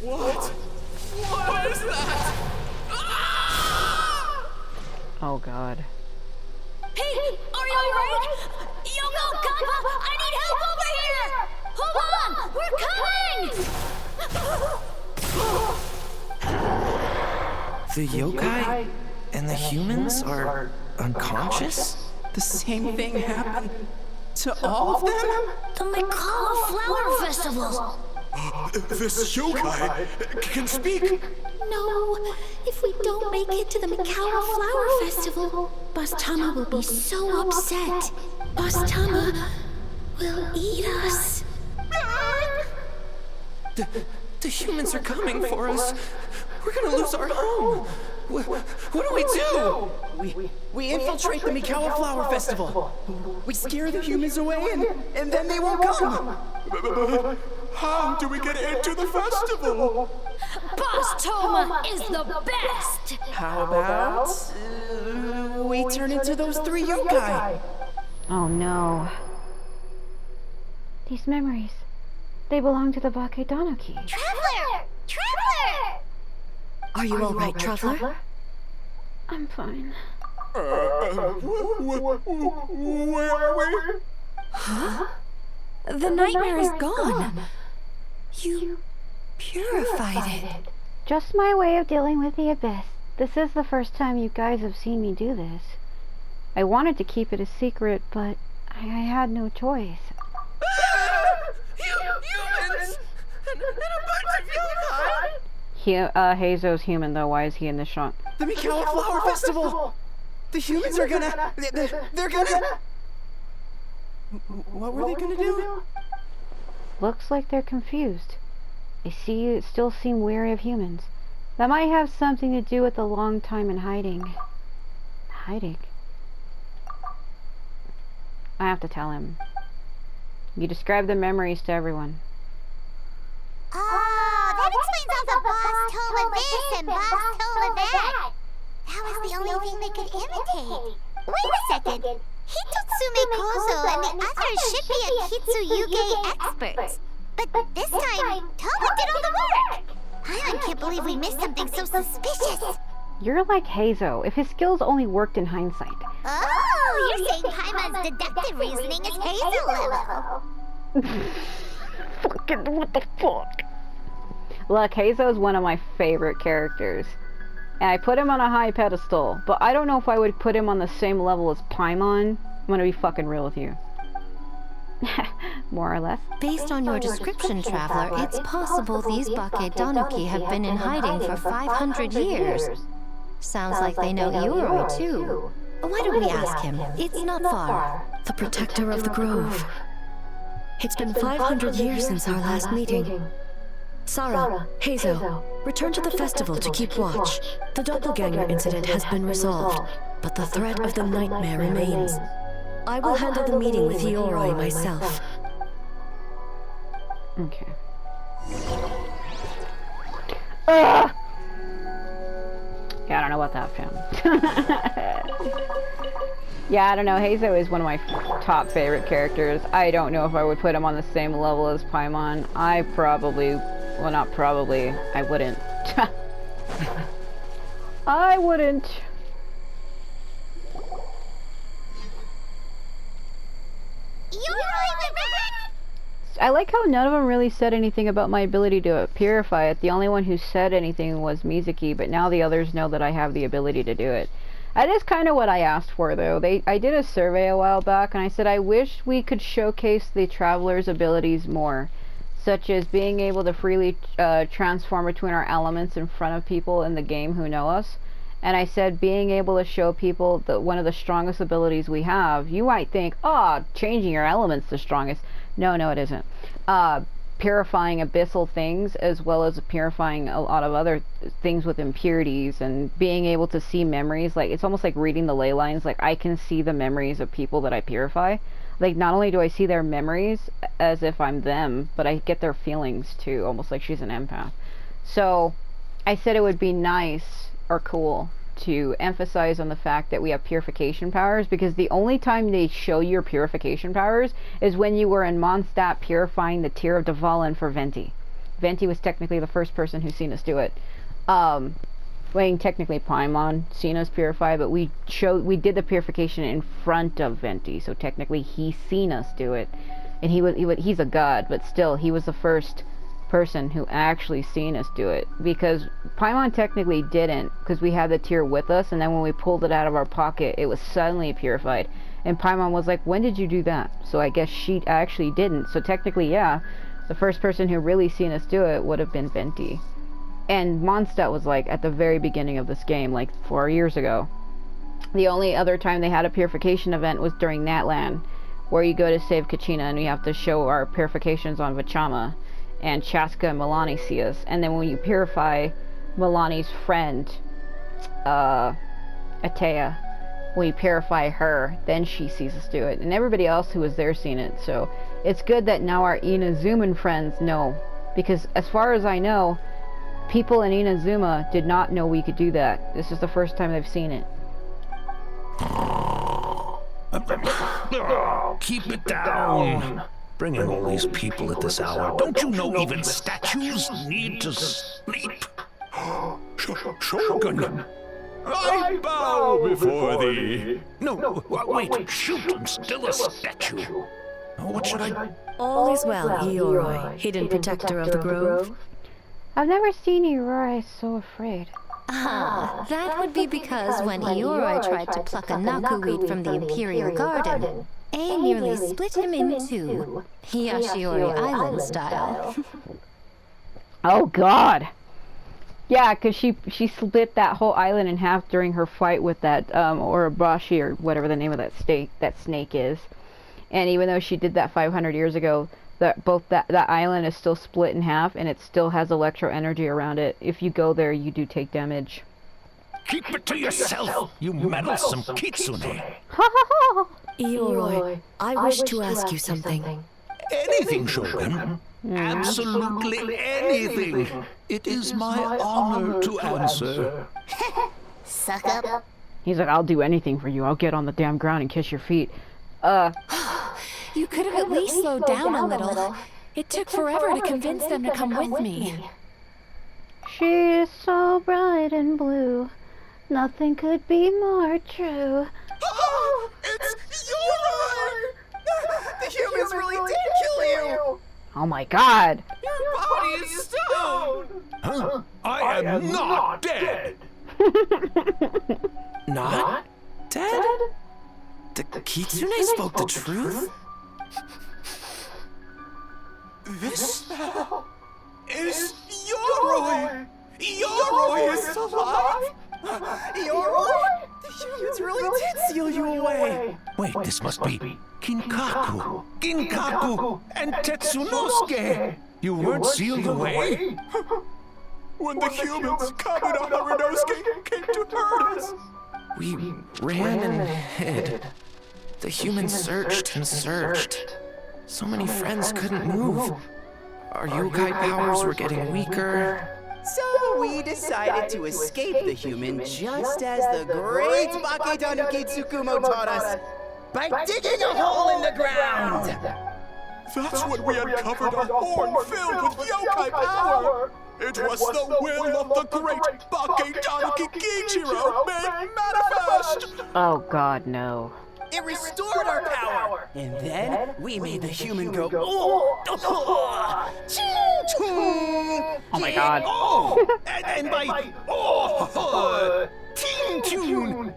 What? What is that? Oh god. Hey, are you alright? Yoko, Kappa, I need help over here! Hold on, we're coming! The yokai and the humans are unconscious? The same thing happened to all of them? The Mikawa Flower Festival! This yokai can speak. No, if we don't make it to the Mikawa Flower Festival, Boss Tama will be so upset. Boss Tama will eat us. The humans are coming for us. We're gonna lose our home. What do we do? We infiltrate the Mikawa Flower Festival. We scare the humans away and then they won't come. But how do we get into the festival? Boss Tama is the best! How about we turn into those 3 yokai? Oh no. These memories. They belong to the Bakedonoki. Traveler! Traveler! Are you all right, Traveler? I'm fine. Where are we? Huh? The nightmare is gone. You purified it. Just my way of dealing with the abyss. This is the first time you guys have seen me do this. I wanted to keep it a secret, but I had no choice. Humans! And a bunch of yokai! Heizou's human though. Why is he in the shop? The Mikawa Flower Festival! The humans are gonna... They're gonna... What were they gonna do? Looks like they're confused. They still seem wary of humans. That might have something to do with the long time in hiding. Hiding? I have to tell him. You describe the memories to everyone. Oh, that explains all the Boss Toma this and Boss Toma that. That was the only thing they could imitate. Wait a second. Hitotsume Kozo and the others should be Akitsuyuge experts. But this time, Toma did all the work. I can't believe we missed something so suspicious. You're like Heizou, if his skills only worked in hindsight. Oh, you're saying Paimon's deductive reasoning is Heizou level. Fucking what the fuck? Look, Heizou is one of my favorite characters. And I put him on a high pedestal, but I don't know if I would put him on the same level as Paimon. I'm gonna be fucking real with you. More or less. Based on your description, Traveler, it's possible these Bakedonoki have been in hiding for 500 years. Sounds like they know Yoroi, too. Why don't we ask him? It's not far. The protector of the grove. It's been 500 years since our last meeting. Sarah, Heizou, return to the festival to keep watch. The doppelganger incident has been resolved, but the threat of the nightmare remains. I will handle the meeting with Yoroi myself. Okay. Yeah, I don't know about that, fam. Yeah, I don't know. Heizou is one of my top favorite characters. I don't know if I would put him on the same level as Paimon. I probably... Well, not probably. I wouldn't. I wouldn't. Yoroi the rat! I like how none of them really said anything about my ability to purify it. The only one who said anything was Mizuki, but now the others know that I have the ability to do it. That is kind of what I asked for, though. I did a survey a while back, and I said I wish we could showcase the traveler's abilities more, such as being able to freely transform between our elements in front of people in the game who know us. And I said being able to show people that one of the strongest abilities we have. You might think, oh, changing your elements the strongest. No, it isn't. Purifying abyssal things, as well as purifying a lot of other things with impurities, and being able to see memories. Like, it's almost like reading the ley lines. Like, I can see the memories of people that I purify. Like, not only do I see their memories as if I'm them, but I get their feelings too, almost like she's an empath. So I said it would be nice or cool to emphasize on the fact that we have purification powers, because the only time they show your purification powers is when you were in Mondstadt purifying the Tear of Dvalin for Venti. Venti was technically the first person who's seen us do it. Technically Paimon seen us purify, but we did the purification in front of Venti, so technically he's seen us do it. And he's a god, but still, he was the first person who actually seen us do it, because Paimon technically didn't, because we had the tear with us, and then when we pulled it out of our pocket, it was suddenly purified, and Paimon was like, when did you do that? So I guess she actually didn't. So technically, yeah, the first person who really seen us do it would have been Venti. And Mondstadt was like at the very beginning of this game, like 4 years ago. The only other time they had a purification event was during Natlan, where you go to save Kachina and we have to show our purifications on Vachama, and Chaska and Milani see us. And then when you purify Milani's friend, Atea, when you purify her, then she sees us do it. And everybody else who was there seen it. So it's good that now our Inazuman friends know. Because as far as I know, people in Inazuma did not know we could do that. This is the first time they've seen it. Keep it down. Bringing all these people at this hour. Don't you know even statues need to sleep? Shogun, I bow before thee. No, wait, shoot, I'm still a statue. What should I... All is well, Ioroi, hidden protector of the grove. I've never seen Ioroi so afraid. Ah, that would be because when Ioroi tried to pluck a knackwheat from the Imperial Garden, A nearly split him in two, Hiyashiori Island style. Oh god! Yeah, because she split that whole island in half during her fight with that Orobashi, or whatever the name of that snake is. And even though she did that 500 years ago, that island is still split in half, and it still has electro energy around it. If you go there, you do take damage. Keep it to yourself, you meddlesome kitsune. Ioroi, I wish to ask you something. Anything, Shogun. Absolutely anything. It is my honor to answer. Suck up. He's like, I'll do anything for you. I'll get on the damn ground and kiss your feet. You could have at least slowed down a little. It took forever to convince them to come with me. She is so bright and blue. Nothing could be more true. Oh, it's Yoroi! The humans really did kill you! Oh my god! Your body is stone! Huh? I am not dead! Not dead? The Kitsune spoke the truth? This now is Yoroi! Yoroi is alive! Yoroi! The humans really did seal you away! Wait, this must be Ginkaku, and Tetsunosuke! You weren't sealed away? When the humans, Kamina Harunosuke, came to hurt us! We ran and hid. The humans searched and searched. So many friends couldn't move. Our yokai powers were getting weaker. So we decided to escape the human just as the great Baketanuki Tsukumo taught us, by digging a hole in the ground! That's when we uncovered a horn filled with yokai power! It was the will of the great Baketanuki Gijiro made manifest! Oh god, no. It restored our power! And then we made the human go, oh, Oh my god. Oh! And by Ting Tune!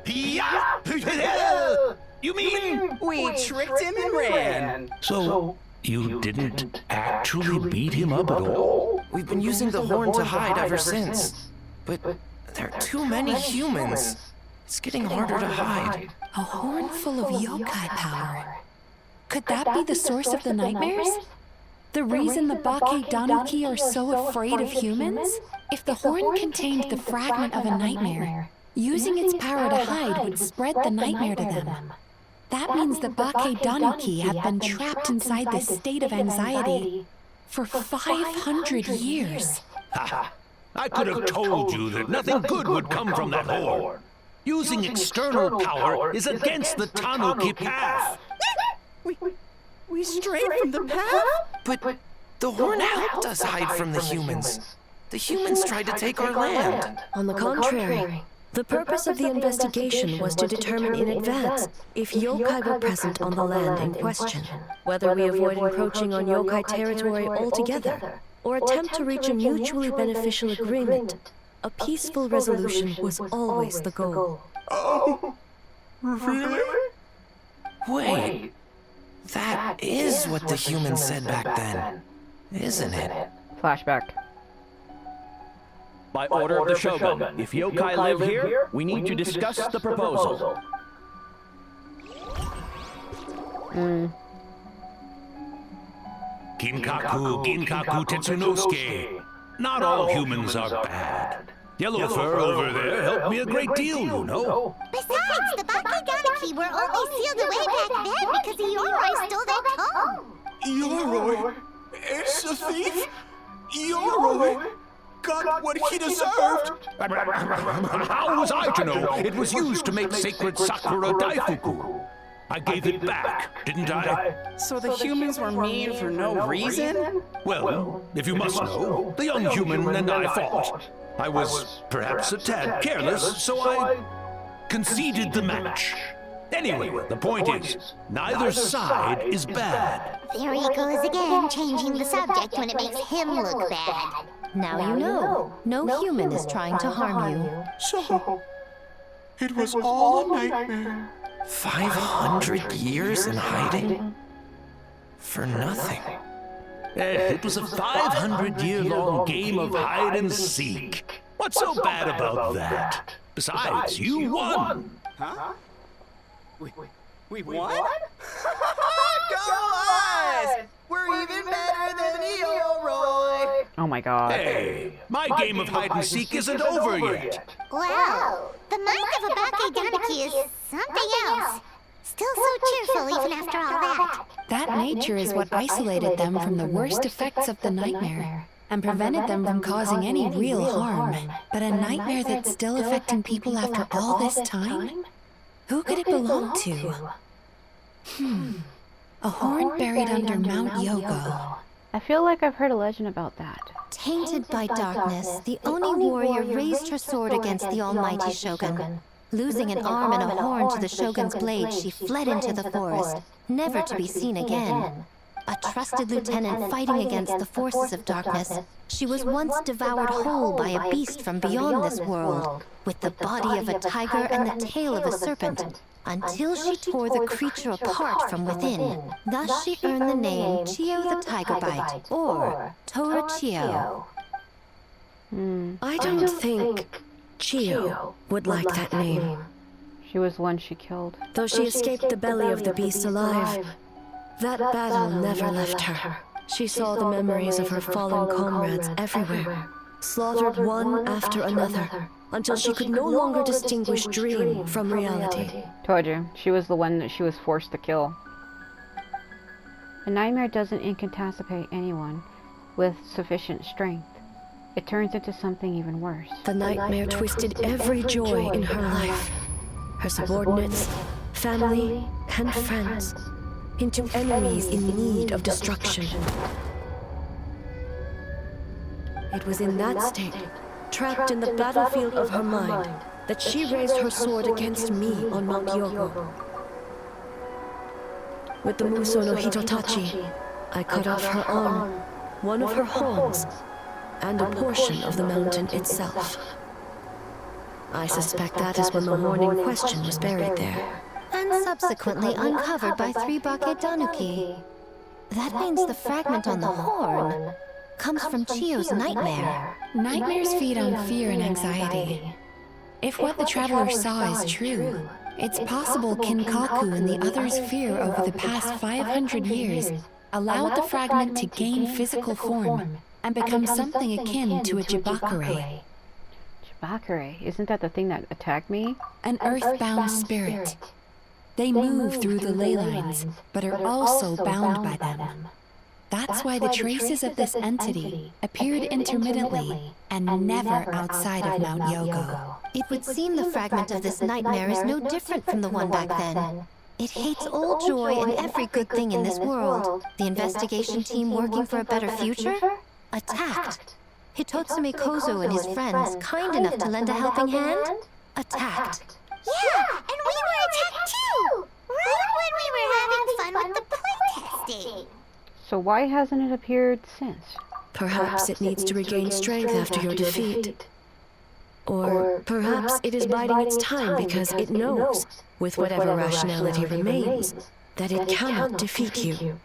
You mean? we tricked him and ran. So, you didn't actually beat him up at all? We've been using the horn to hide ever since. But there are too many humans. It's getting harder to hide. A horn full of yokai power. Could that be the source of the nightmares? The reason the Bake Danuki are so afraid of humans? If the horn contained the fragment of a nightmare, using its power to hide would spread the nightmare to them. That means the Bake Danuki have been trapped inside this state of anxiety for 500 years. Ha! I could have told you that nothing good would come from that horn. Using external power is against the Tanuki path. We strayed from the path? But the horn helped us hide from the humans. The humans tried to take our land. On the contrary, the purpose of the investigation was to determine in advance if yokai were present on the land in question, whether we avoid encroaching on yokai territory altogether, or attempt to reach a mutually beneficial agreement. A peaceful resolution was always the goal. Oh, really? Wait, that is what the humans said back then, isn't it? Flashback. By order of the Shogun, if yokai live here, we need to discuss the proposal. Ginkaku Tetsunosuke. Not all humans are bad. Yellow Fur over there helped me a great deal, you know. Besides, the Bakeganiki were only sealed away back then because the Yoroi stole their comb. Yoroi is a thief? Yoroi got what he deserved. How was I to know it was used to make sacred Sakura Daifuku? I gave it back, didn't I? So the humans were mean for no reason? Well, if you must know, the young human and I fought. I was perhaps a tad careless, so I conceded the match. Anyway, the point is, neither side is bad. There he goes again, changing the subject when it makes him look bad. Now you know. No human is trying to harm you. So, it was all a nightmare. 500 years in hiding? For nothing. It was a 500-year-long game of hide and seek. What's so bad about that? Besides, you won. Huh? We won? Go us! We're even better than Yoroi! Oh my god. Hey, my game of hide and seek isn't over yet. Wow, the mind of a Bakeganiki is something else. Still so cheerful even after all that. That nature is what isolated them from the worst effects of the nightmare and prevented them from causing any real harm. But a nightmare that's still affecting people after all this time? Who could it belong to? A horn buried under Mount Yogo. I feel like I've heard a legend about that. Tainted by darkness, the Oni warrior raised her sword against the almighty Shogun. Losing an arm and a horn to the Shogun's blade, she fled into the forest, never to be seen again. A trusted lieutenant fighting against the forces of darkness, she was once devoured whole by a beast from beyond this world, with the body of a tiger and the tail of a serpent, until she tore the creature apart from within. Thus she earned the name Chio the Tigerbite, or Tora Chio. I don't think Chio would like that name. She was the one she killed. Though she escaped the belly of the beast alive, that battle never left her. She saw the memories of her fallen comrades everywhere, slaughtered one after another, until she could no longer distinguish dream from reality. Told you, she was the one that she was forced to kill. A nightmare doesn't incapacitate anyone with sufficient strength. It turns into something even worse. The nightmare twisted every joy in her life, her subordinates, family, and friends, into enemies in need of destruction. It was in that state, trapped in the battlefield of her mind, that she raised her sword against me on Mount Yogo. With the Muso no Hitotachi, I cut off her arm, one of her horns, and a portion of the mountain itself. I suspect that is when the horn in question was buried there. And subsequently uncovered by 3 Bake Danuki. That means the fragment on the horn comes from Chiyo's nightmare. Nightmares feed on fear and anxiety. If what the traveler saw is true, it's possible Kinkaku and the others' fear over the past 500 years allowed the fragment to gain physical form and become something akin to a Jibakure. Jibakure? Isn't that the thing that attacked me? An earthbound spirit. They move through the ley lines, but are also bound by them. That's why the traces of this entity appeared intermittently and never outside of Mount Yogo. It would seem the fragment of this nightmare is no different from the one back then. It hates all joy and every good thing in this world. The investigation team working for a better future? Attacked. Hitotsume Kozo and his friends, kind enough to lend a helping hand? Attacked. Yeah, and we were attacked too! Right when we were having fun with the playtesting. So why hasn't it appeared since? Perhaps it needs to regain strength after your defeat. Or perhaps it is biding its time because it knows, with whatever rationality remains, that it cannot defeat you.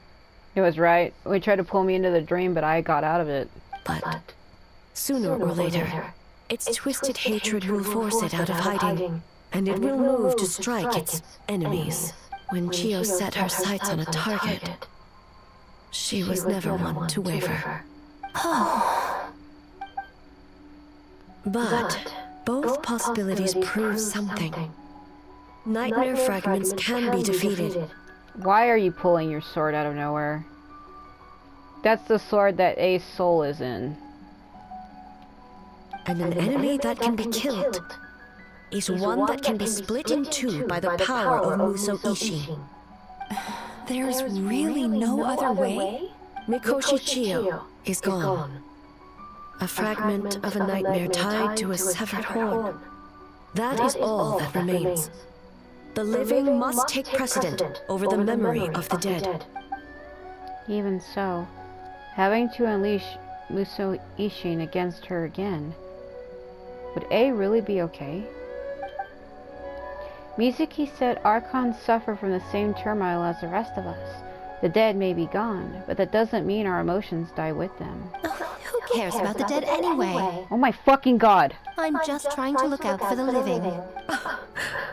It was right. It tried to pull me into the dream, but I got out of it. But sooner or later, its twisted hatred will force it out of hiding, and it will move to strike its enemies. When Chiyo set her sights on a target, she was never one to waver. But both possibilities prove something. Nightmare fragments can be defeated. Why are you pulling your sword out of nowhere? That's the sword that A's soul is in. And an enemy that can be killed is one that can be split in two by the power of Muso Ishi. There's really no other way? Mikoshi Chiyo is gone. A fragment of a nightmare tied to a severed horn. That is all that remains. The living must take precedent over the memory of the dead. Even so, having to unleash Muso Ishin against her again, would A really be okay? Mizuki said Archons suffer from the same turmoil as the rest of us. The dead may be gone, but that doesn't mean our emotions die with them. Who cares about the dead anyway? Oh my fucking god! I'm just trying to look out for the living.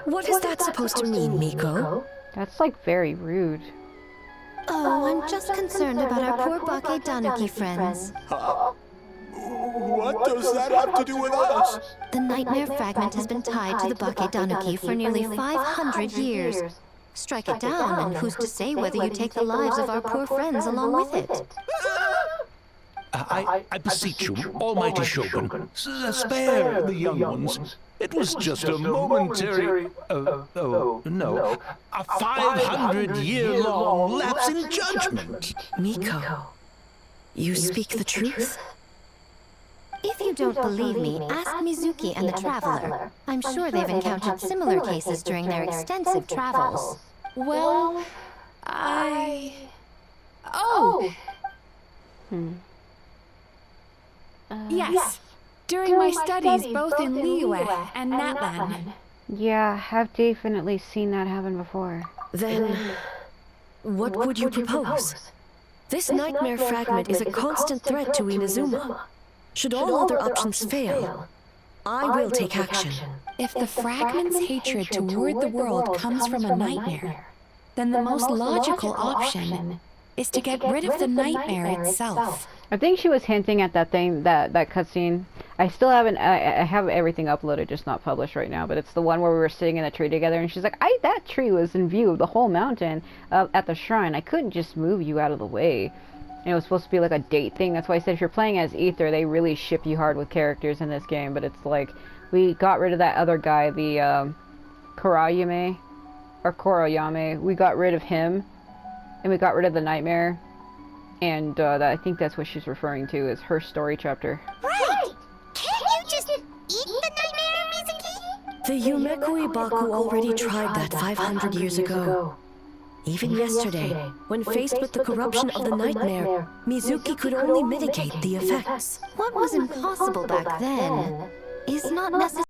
What is that supposed to mean, Miko? That's like very rude. Oh, I'm just concerned about our poor Bake Danuki friends. What does that have to do with us? The nightmare fragment has been tied to the Bake Danuki for nearly 500 years. Strike it down, and who's to say whether you take the lives of our poor friends along with it? I beseech you, Almighty Shogun, spare the young ones. It was just a momentary, a 500-year-long lapse in judgment. Miko, you speak the truth? If you don't believe me, ask Mizuki and the Traveler. I'm sure they've encountered similar cases during their extensive travels. Well, Oh! Yes. During my studies both in Liyue and Natlan. Yeah, I've definitely seen that happen before. Then, what would you propose? This nightmare fragment is a constant threat to Inazuma. Should all other options fail, I will take action. If the fragment's hatred toward the world comes from a nightmare, then the most logical option is to get rid of the nightmare itself. I think she was hinting at that thing, that cutscene. I still haven't, I have everything uploaded, just not published right now, but it's the one where we were sitting in a tree together, and she's like, that tree was in view of the whole mountain at the shrine. I couldn't just move you out of the way. And it was supposed to be like a date thing. That's why I said if you're playing as Ether, they really ship you hard with characters in this game, but it's like, we got rid of that other guy, the, Kurayame, or Koroyame. We got rid of him, and we got rid of the nightmare. And I think that's what she's referring to as her story chapter. Right! Can't you just eat the nightmare, Mizuki? The Yumekui Baku already tried that 500 years ago. Even yesterday, when faced with the corruption of the nightmare, Mizuki could only mitigate the effects. What was impossible back then is not necessarily